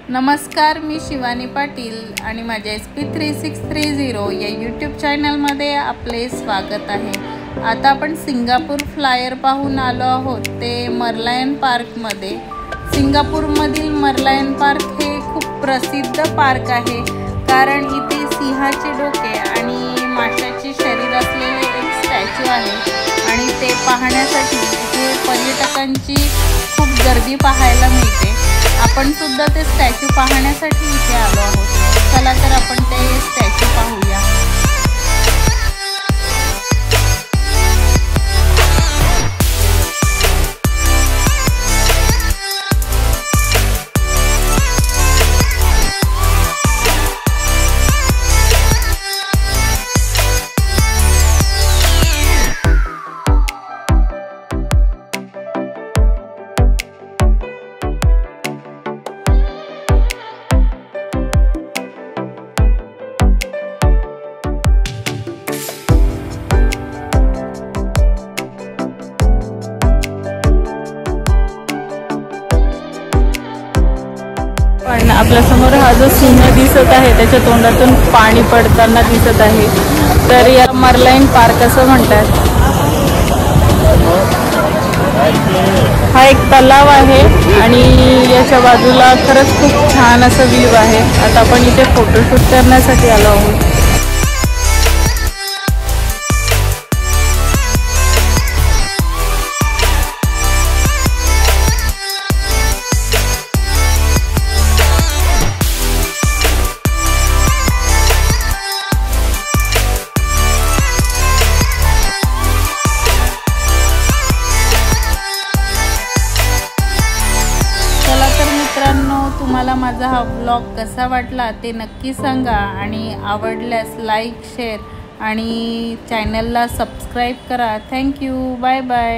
नमस्कार, मी शिवानी पाटील आणि माझ्या SP3630 या यूट्यूब चॅनलमध्ये आपले स्वागत आहे। आता आपण सिंगापूर फ्लायर पाहून आलो आहोत, ते मर्लायन पार्कमध्ये। सिंगापूरमधील मर्लायन पार्क हे खूप प्रसिद्ध पार्क आहे, कारण इथे सिंहाचे डोके आणि माशाचे शरीर असलेले एक स्टॅच्यू आहे आणि ते पाहण्यासाठी इथे पर्यटकांची खूप गर्दी पाहायला मिळते। आपण सुद्धा ते स्टॅच्यू पाहण्यासाठी इथे आलो आहोत। चला तर आपण ते स्टॅच्यू पाहूया। पण आपल्या समोर हा जो सिंह दिसत आहे त्याच्या तोंडातून पाणी पडताना दिसत आहे, तर या मर्लायन पार्क असं म्हणतात। हा एक तलाव आहे आणि याच्या बाजूला खरंच खूप छान असं व्ह्यू आहे। आता आपण इथे फोटोशूट करण्यासाठी आलो आहोत। तुम्हाला माझा हा व्लॉग कसा वाटला ते नक्की सांगा आणि आवडल्यास लाईक, शेअर आणि चॅनलला सबस्क्राईब करा। Thank you, bye bye.